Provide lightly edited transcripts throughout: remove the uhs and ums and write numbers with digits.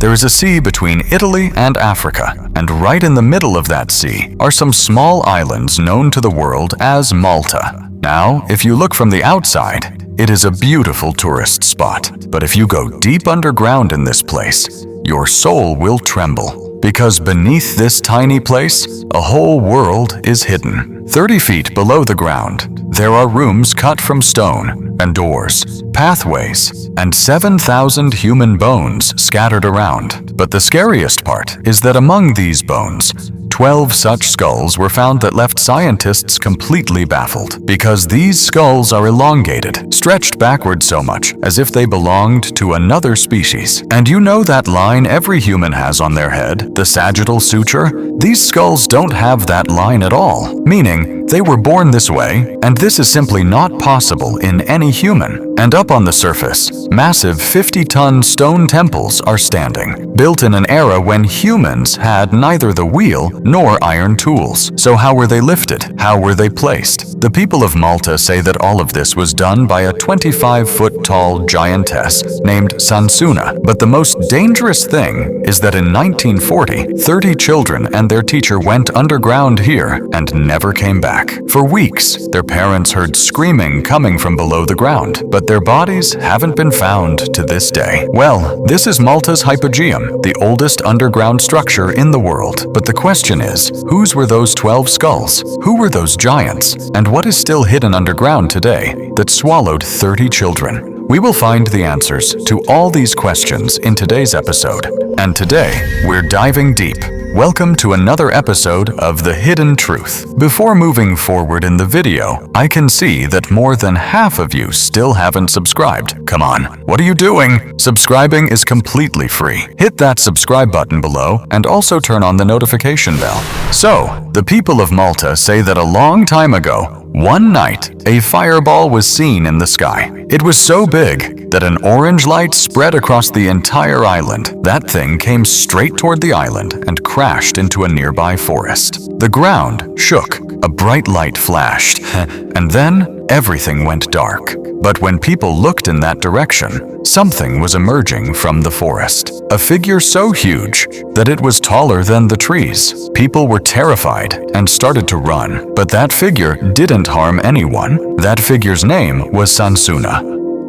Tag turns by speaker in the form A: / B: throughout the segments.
A: There is a sea between Italy and Africa, and right in the middle of that sea are some small islands known to the world as Malta. Now, if you look from the outside, it is a beautiful tourist spot. But if you go deep underground in this place, your soul will tremble. Because beneath this tiny place, a whole world is hidden. 30 feet below the ground, there are rooms cut from stone, and doors, pathways, and 7,000 human bones scattered around. But the scariest part is that among these bones, 12 such skulls were found that left scientists completely baffled, because these skulls are elongated, stretched backward so much as if they belonged to another species. And you know that line every human has on their head, the sagittal suture? These skulls don't have that line at all, meaning they were born this way, and this is simply not possible in any human. And up on the surface, massive 50-ton stone temples are standing, built in an era when humans had neither the wheel nor iron tools. So how were they lifted? How were they placed? The people of Malta say that all of this was done by a 25-foot-tall giantess named Sansuna. But the most dangerous thing is that in 1940, 30 children and their teacher went underground here and never came back. For weeks, their parents heard screaming coming from below the ground, but their bodies haven't been found to this day. Well, this is Malta's Hypogeum, the oldest underground structure in the world. But the question is, whose were those 12 skulls? Who were those giants? And what is still hidden underground today that swallowed 30 children? We will find the answers to all these questions in today's episode. And today, we're diving deep. Welcome to another episode of The Hidden Truth. Before moving forward in the video, I can see that more than half of you still haven't subscribed. Come on, what are you doing? Subscribing is completely free. Hit that subscribe button below and also turn on the notification bell. So, the people of Malta say that a long time ago, one night, a fireball was seen in the sky. It was so big that an orange light spread across the entire island. That thing came straight toward the island and crashed into a nearby forest. The ground shook, a bright light flashed, and then everything went dark. But when people looked in that direction, something was emerging from the forest. A figure so huge that it was taller than the trees. People were terrified and started to run, but that figure didn't harm anyone. That figure's name was Sansuna,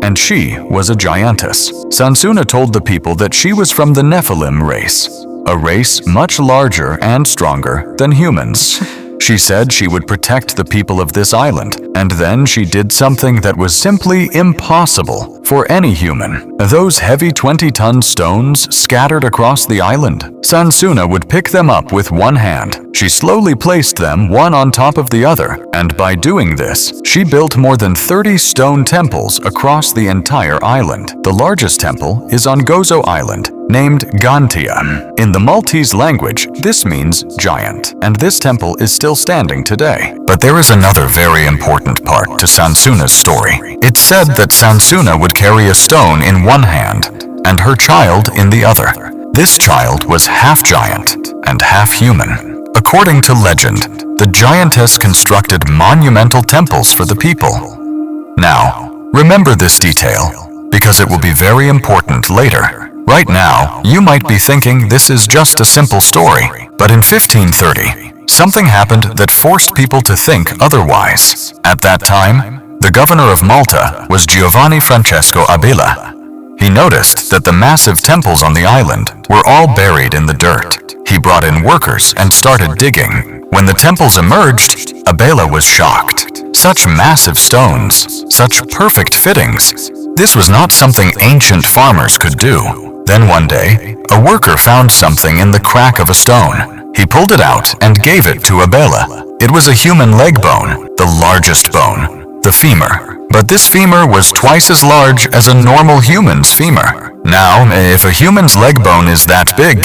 A: and she was a giantess. Sansuna told the people that she was from the nephilim race, a race much larger and stronger than humans. She said she would protect the people of this island, and then she did something that was simply impossible for any human. Those heavy 20-ton stones scattered across the island. Sansuna would pick them up with one hand. She slowly placed them one on top of the other, and by doing this, she built more than 30 stone temples across the entire island. The largest temple is on Gozo Island, named Giantess. In the Maltese language, this means giant, and this temple is still standing today. But there is another very important part to Sansuna's story. It's said that Sansuna would carry a stone in one hand and her child in the other. This child was half giant and half human. According to legend, the giantess constructed monumental temples for the people. Now, remember this detail, because it will be very important later. Right now, you might be thinking this is just a simple story, but in 1530, something happened that forced people to think otherwise. At that time, the governor of Malta was Giovanni Francesco Abela. He noticed that the massive temples on the island were all buried in the dirt. He brought in workers and started digging. When the temples emerged, Abela was shocked. Such massive stones, such perfect fittings. This was not something ancient farmers could do. Then one day, a worker found something in the crack of a stone. He pulled it out and gave it to Abela. It was a human leg bone, the largest bone, the femur. But this femur was twice as large as a normal human's femur. Now, if a human's leg bone is that big,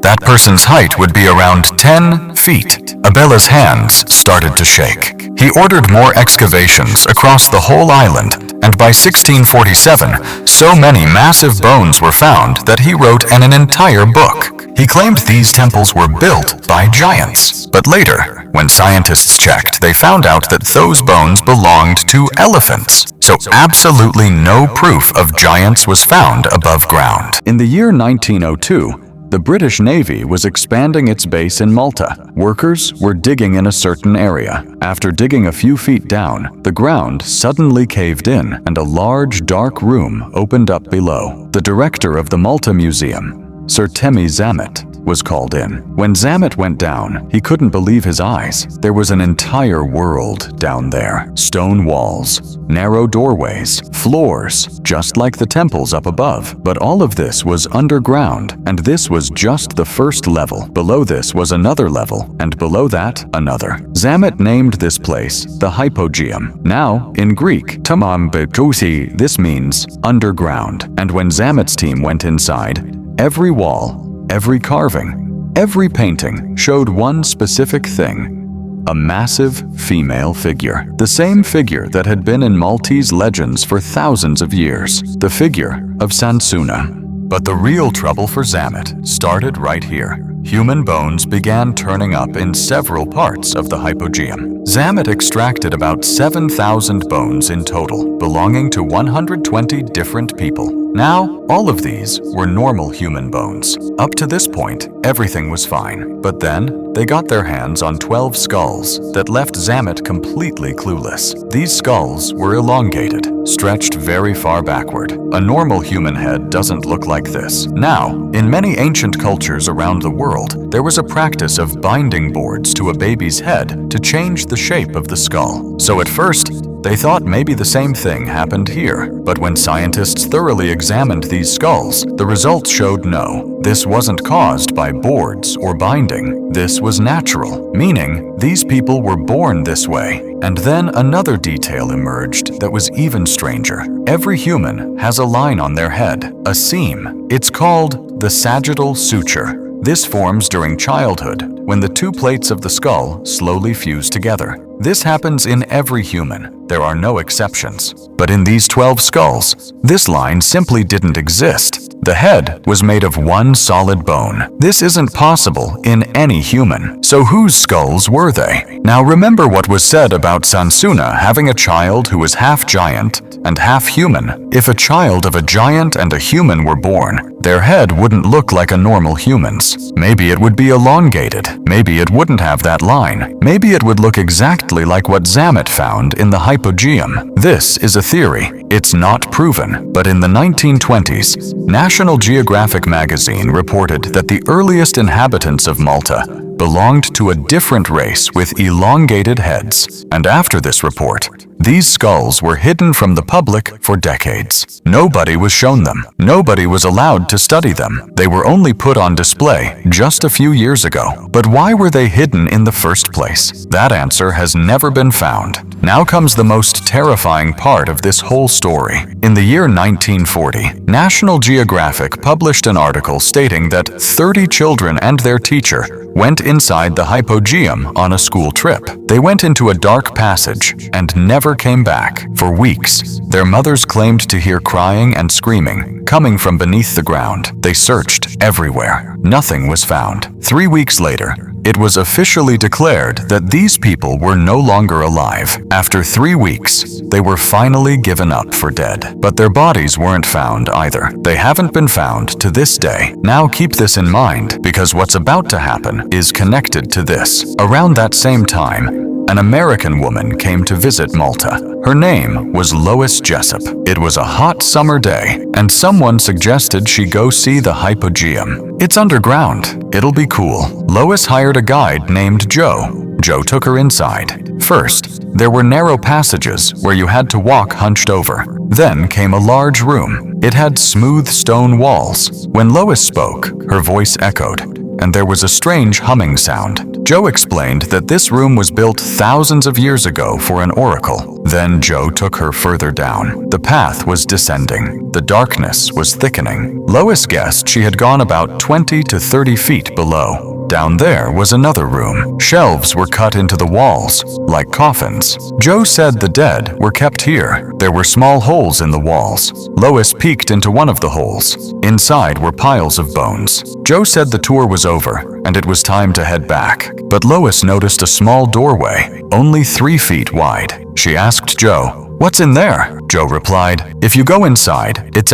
A: that person's height would be around 10 feet. Abela's hands started to shake. He ordered more excavations across the whole island, and by 1647, so many massive bones were found that he wrote an entire book. He claimed these temples were built by giants. But later, When scientists checked, they found out that those bones belonged to elephants. So absolutely no proof of giants was found above ground. In the year 1902, the British Navy was expanding its base in Malta. Workers were digging in a certain area. After digging a few feet down, the ground suddenly caved in and a large, dark room opened up below. The director of the Malta Museum, Sir Temi Zamet, was called in. When Zamet went down, he couldn't believe his eyes. There was an entire world down there. Stone walls, narrow doorways, floors, just like the temples up above. But all of this was underground, and this was just the first level. Below this was another level, and below that, another. Zamet named this place the Hypogeum. Now, in Greek, tamam betusi, this means underground. And when Zamet's team went inside, every wall, every carving, every painting showed one specific thing: a massive female figure. The same figure that had been in Maltese legends for thousands of years, the figure of Sansuna. But the real trouble for Zamet started right here. Human bones began turning up in several parts of the Hypogeum. Zamet extracted about 7,000 bones in total, belonging to 120 different people. Now, all of these were normal human bones. Up to this point, everything was fine. But then, they got their hands on 12 skulls that left Zamet completely clueless. These skulls were elongated, stretched very far backward. A normal human head doesn't look like this. Now, in many ancient cultures around the world, there was a practice of binding boards to a baby's head to change the shape of the skull. So at first, they thought maybe the same thing happened here. But when scientists thoroughly examined these skulls, the results showed no. This wasn't caused by boards or binding. This was natural, meaning these people were born this way. And then another detail emerged that was even stranger. Every human has a line on their head, a seam. It's called the sagittal suture. This forms during childhood, when the two plates of the skull slowly fuse together. This happens in every human. There are no exceptions. But in these 12 skulls, this line simply didn't exist. The head was made of one solid bone. This isn't possible in any human. So whose skulls were they? Now remember what was said about Sansuna having a child who was half giant and half human. If a child of a giant and a human were born, their head wouldn't look like a normal human's. Maybe it would be elongated. Maybe it wouldn't have that line. Maybe it would look exactly like what Zamet found in the Hypogeum. This is a theory. It's not proven. But in the 1920s, National Geographic magazine reported that the earliest inhabitants of Malta belonged to a different race with elongated heads. And after this report, these skulls were hidden from the public for decades. Nobody was shown them. Nobody was allowed to study them. They were only put on display just a few years ago. But why were they hidden in the first place? That answer has never been found. Now comes the most terrifying part of this whole story. In the year 1940, National Geographic published an article stating that 30 children and their teacher went inside the Hypogeum on a school trip. They went into a dark passage and never came back. For weeks, their mothers claimed to hear crying and screaming coming from beneath the ground. They searched everywhere. Nothing was found. 3 weeks later, it was officially declared that these people were no longer alive. After 3 weeks, they were finally given up for dead. But their bodies weren't found either. They haven't been found to this day. Now keep this in mind, because what's about to happen is connected to this. Around that same time, an American woman came to visit Malta. Her name was Lois Jessup. It was a hot summer day, and someone suggested she go see the Hypogeum. It's underground. It'll be cool. Lois hired a guide named Joe. Joe took her inside. First, there were narrow passages where you had to walk hunched over. Then came a large room. It had smooth stone walls. When Lois spoke, her voice echoed, and there was a strange humming sound. Joe explained that this room was built thousands of years ago for an oracle. Then Joe took her further down. The path was descending. The darkness was thickening. Lois guessed she had gone about 20 to 30 feet below. Down there was another room. Shelves were cut into the walls, like coffins. Joe said the dead were kept here. There were small holes in the walls. Lois peeked into one of the holes. Inside were piles of bones. Joe said the tour was over, and it was time to head back. But Lois noticed a small doorway, only 3 feet wide. She asked Joe, "What's in there?" Joe replied, "If you go inside, it's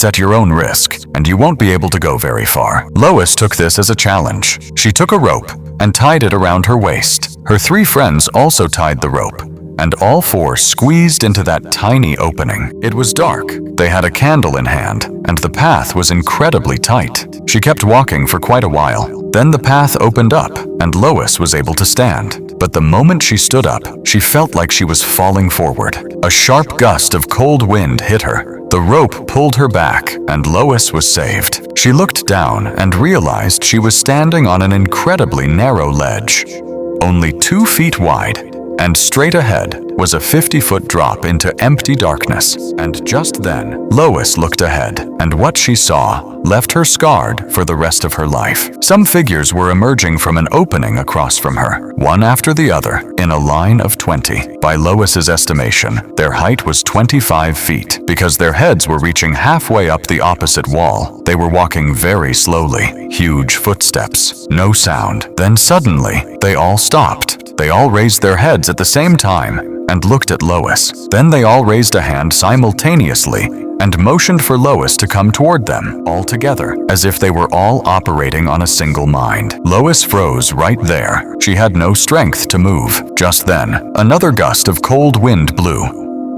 A: at your own risk, and you won't be able to go very far." Lois took this as a challenge. She took a rope and tied it around her waist. Her 3 friends also tied the rope, and all 4 squeezed into that tiny opening. It was dark. They had a candle in hand, and the path was incredibly tight. She kept walking for quite a while. Then the path opened up, and Lois was able to stand. But the moment she stood up, she felt like she was falling forward. A sharp gust of cold wind hit her. The rope pulled her back, and Lois was saved. She looked down and realized she was standing on an incredibly narrow ledge, only 2 feet wide, and straight ahead was a 50-foot drop into empty darkness. And just then, Lois looked ahead, and what she saw left her scarred for the rest of her life. Some figures were emerging from an opening across from her, one after the other, in a line of 20. By Lois's estimation, their height was 25 feet. Because their heads were reaching halfway up the opposite wall, they were walking very slowly. Huge footsteps, no sound. Then suddenly, they all stopped. They all raised their heads at the same time and looked at Lois. Then they all raised a hand simultaneously and motioned for Lois to come toward them, all together, as if they were all operating on a single mind. Lois froze right there. She had no strength to move. Just then, another gust of cold wind blew,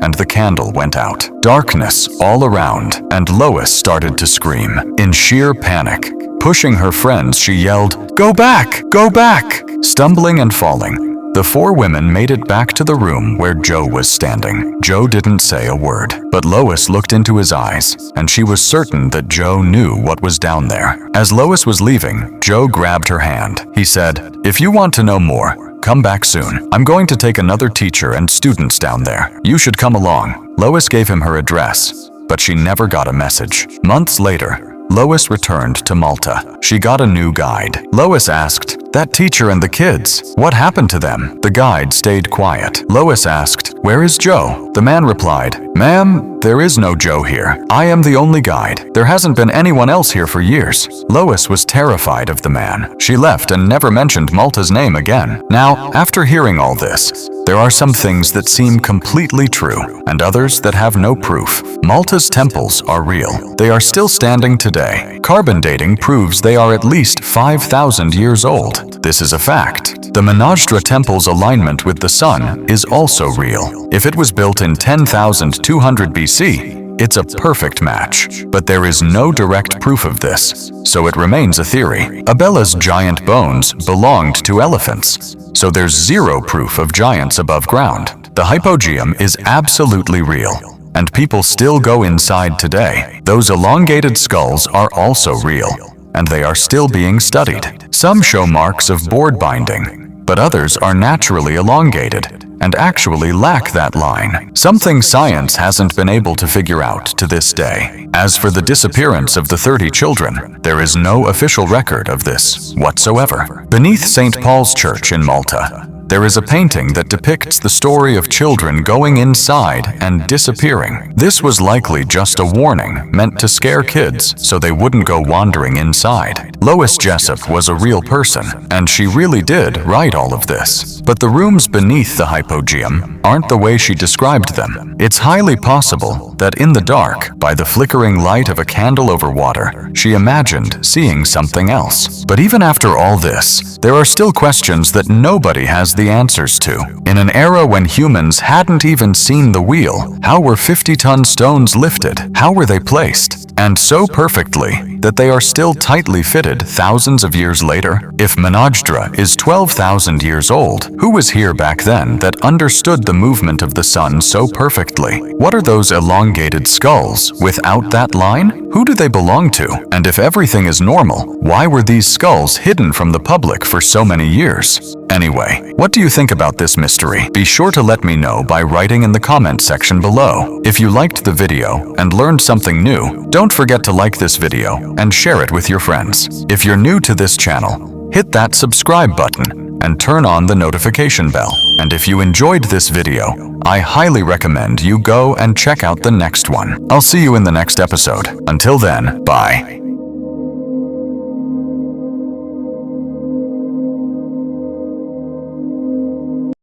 A: and the candle went out. Darkness all around, and Lois started to scream. In sheer panic, pushing her friends, she yelled, "Go back! Go back!" Stumbling and falling, the 4 women made it back to the room where Joe was standing. Joe didn't say a word, but Lois looked into his eyes, and she was certain that Joe knew what was down there. As Lois was leaving, Joe grabbed her hand. He said, "If you want to know more, come back soon. I'm going to take another teacher and students down there. You should come along." Lois gave him her address, but she never got a message. Months later, Lois returned to Malta. She got a new guide. Lois asked, "That teacher and the kids, what happened to them?" The guide stayed quiet. Lois asked, "Where is Joe?" The man replied, "Ma'am, there is no Joe here. I am the only guide. There hasn't been anyone else here for years." Lois was terrified of the man. She left and never mentioned Malta's name again. Now, after hearing all this, there are some things that seem completely true, and others that have no proof. Malta's temples are real. They are still standing today. Carbon dating proves they are at least 5,000 years old. This is a fact. The Manajra temple's alignment with the sun is also real. If it was built in 10,200 BC, it's a perfect match. But there is no direct proof of this, so it remains a theory. Abella's giant bones belonged to elephants, so there's zero proof of giants above ground. The Hypogeum is absolutely real, and people still go inside today. Those elongated skulls are also real, and they are still being studied. Some show marks of board binding, but others are naturally elongated and actually lack that line, something science hasn't been able to figure out to this day. As for the disappearance of the 30 children, there is no official record of this whatsoever. Beneath St. Paul's Church in Malta, there is a painting that depicts the story of children going inside and disappearing. This was likely just a warning meant to scare kids so they wouldn't go wandering inside. Lois Jessup was a real person, and she really did write all of this. But the rooms beneath the Hypogeum aren't the way she described them. It's highly possible that in the dark, by the flickering light of a candle over water, she imagined seeing something else. But even after all this, there are still questions that nobody has the answers to. In an era when humans hadn't even seen the wheel, how were 50-ton stones lifted? How were they placed? And so perfectly that they are still tightly fitted thousands of years later? If Manajra is 12,000 years old, who was here back then that understood the movement of the sun so perfectly? What are those elongated skulls without that line? Who do they belong to? And if everything is normal, why were these skulls hidden from the public for so many years? Anyway, what do you think about this mystery? Be sure to let me know by writing in the comment section below. If you liked the video and learned something new, don't forget to like this video and share it with your friends. If you're new to this channel, hit that subscribe button and turn on the notification bell. And if you enjoyed this video, I highly recommend you go and check out the next one. I'll see you in the next episode. Until then, bye.